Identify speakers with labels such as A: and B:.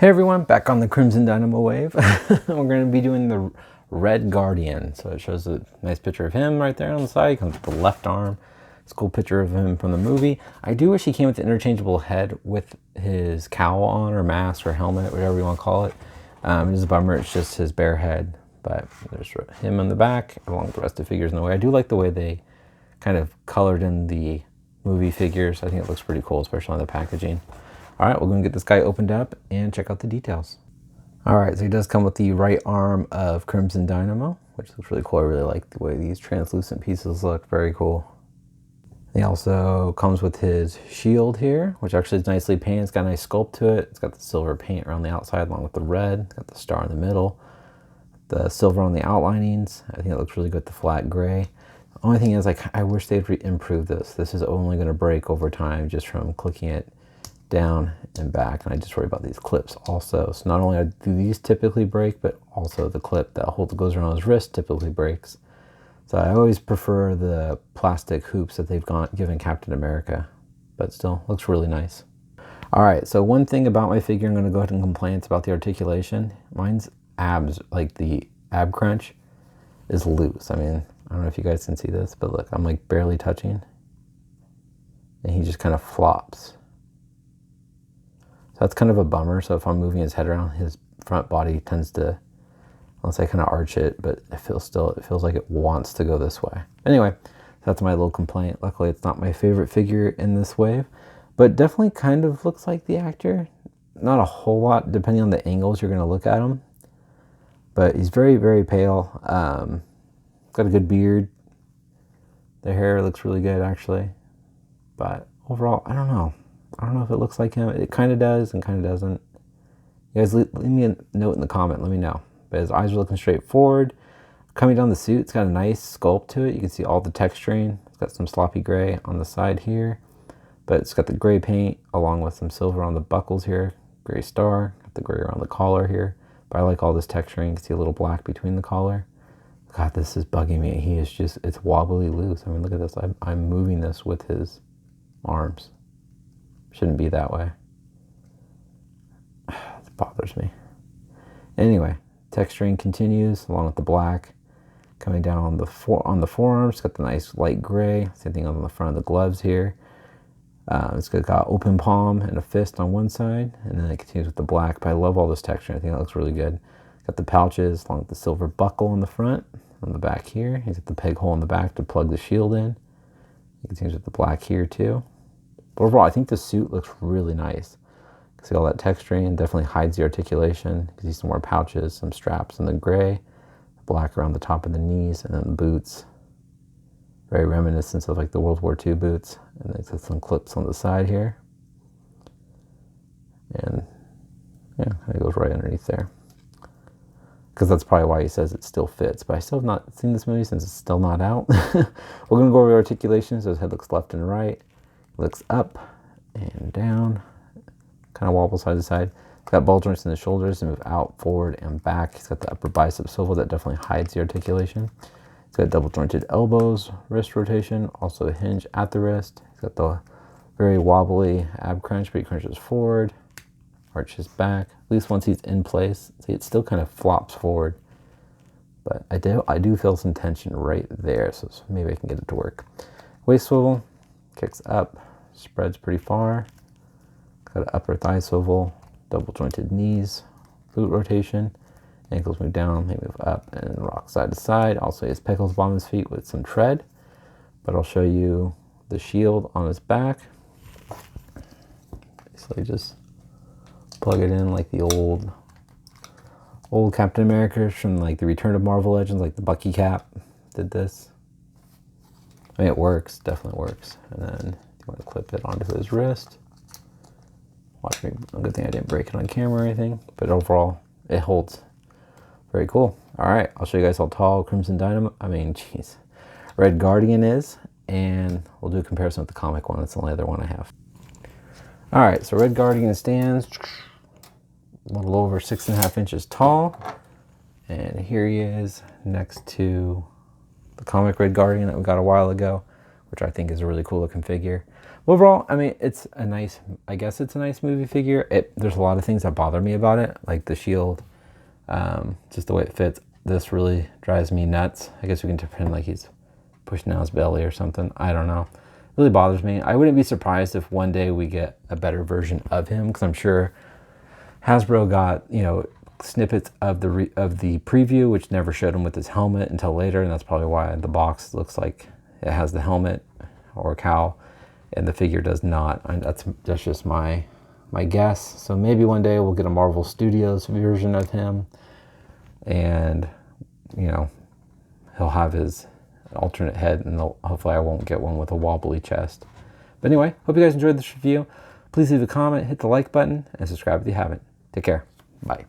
A: Hey everyone, back on the Crimson Dynamo wave. We're going to be doing the Red Guardian. So it shows a nice picture of him right there on the side. He comes with the left arm. It's a cool picture of him from the movie. I do wish he came with the interchangeable head with his cowl on, or mask, or helmet, whatever you want to call it. It is a bummer, it's just his bare head. But there's him on the back, along with the rest of the figures in the way. I do like the way they kind of colored in the movie figures. I think it looks pretty cool, especially on the packaging. All right, we're going to get this guy opened up and check out the details. All right, so he does come with the right arm of Crimson Dynamo, which looks really cool. I really like the way these translucent pieces look, very cool. He also comes with his shield here, which actually is nicely painted. It's got a nice sculpt to it. It's got the silver paint around the outside along with the red. It's got the star in the middle, the silver on the outlinings. I think it looks really good, the flat gray. The only thing is, like, I wish they'd improve this. This is only going to break over time just from clicking it down and back, and I just worry about these clips also. So not only do these typically break, but also the clip that goes around his wrist typically breaks. So I always prefer the plastic hoops that they've given Captain America, but still looks really nice. All right, so one thing about my figure I'm going to go ahead and complain, it's about the articulation. Mine's abs, like the ab crunch, is loose. I mean, I don't know if you guys can see this, but look, I'm like barely touching, and he just kind of flops. That's kind of a bummer. So if I'm moving his head around, his front body tends to, unless I kind of arch it, but it feels like it wants to go this way. Anyway, that's my little complaint. Luckily, it's not my favorite figure in this wave, but definitely kind of looks like the actor. Not a whole lot, depending on the angles you're going to look at him, but he's very, very pale. Got a good beard. The hair looks really good, actually, but overall, I don't know. I don't know if it looks like him. It kind of does and kind of doesn't. You guys leave me a note in the comment. Let me know. But his eyes are looking straight forward. Coming down the suit, it's got a nice sculpt to it. You can see all the texturing. It's got some sloppy gray on the side here. But it's got the gray paint along with some silver on the buckles here. Gray star. Got the gray around the collar here. But I like all this texturing. You can see a little black between the collar. God, this is bugging me. He is just, it's wobbly loose. I mean, look at this. I'm moving this with his arms. Shouldn't be that way. It bothers me. Anyway, texturing continues along with the black. Coming down on the forearms, got the nice light gray. Same thing on the front of the gloves here. It's got open palm and a fist on one side, and then it continues with the black. But I love all this texture. I think that looks really good. Got the pouches along with the silver buckle in the front. On the back here, he's got the peg hole in the back to plug the shield in. It continues with the black here too. But overall, I think the suit looks really nice. You can see all that texturing, definitely hides the articulation. You can see some more pouches, some straps in the gray, black around the top of the knees, and then the boots. Very reminiscent of like the World War II boots. And it's got some clips on the side here. And yeah, it goes right underneath there. Because that's probably why he says it still fits. But I still have not seen this movie since it's still not out. We're going to go over articulations. So his head looks left and right. Looks up and down, kind of wobbles side to side. He's got ball joints in the shoulders to move out, forward, and back. He's got the upper bicep swivel that definitely hides the articulation. He's got double jointed elbows, wrist rotation, also a hinge at the wrist. He's got the very wobbly ab crunch, but he crunches forward, arches back. At least once he's in place, see, it still kind of flops forward. But I do feel some tension right there, so maybe I can get it to work. Waist swivel, kicks up, spreads pretty far. Got an upper thigh swivel, double jointed knees, glute rotation. Ankles move down, they move up, and rock side to side. Also, he has pecals bottom of his feet with some tread. But I'll show you the shield on his back. Basically, just plug it in like the old Captain America from like the Return of Marvel Legends, like the Bucky cap did this. I mean, it works, definitely works. And then you want to clip it onto his wrist. Watch me, a good thing I didn't break it on camera or anything, but overall, it holds. Very cool. All right, I'll show you guys how tall Red Guardian is, and we'll do a comparison with the comic one. It's the only other one I have. All right, so Red Guardian stands a little over 6.5 inches tall, and here he is next to the comic Red Guardian that we got a while ago, which I think is a really cool looking figure. overall, I mean, it's a nice, I guess it's a nice movie figure. There's a lot of things that bother me about it, like the shield, just the way it fits. This really drives me nuts. I guess we can pretend like he's pushing out his belly or something. I don't know. It really bothers me. I wouldn't be surprised if one day we get a better version of him, because I'm sure Hasbro got, you know, snippets of the preview, which never showed him with his helmet until later, and that's probably why the box looks like it has the helmet or cowl, and the figure does not. That's just my guess. So maybe one day we'll get a Marvel Studios version of him, and you know, he'll have his alternate head, and hopefully I won't get one with a wobbly chest. But anyway, hope you guys enjoyed this review. Please leave a comment, hit the like button, and subscribe if you haven't. Take care. Bye.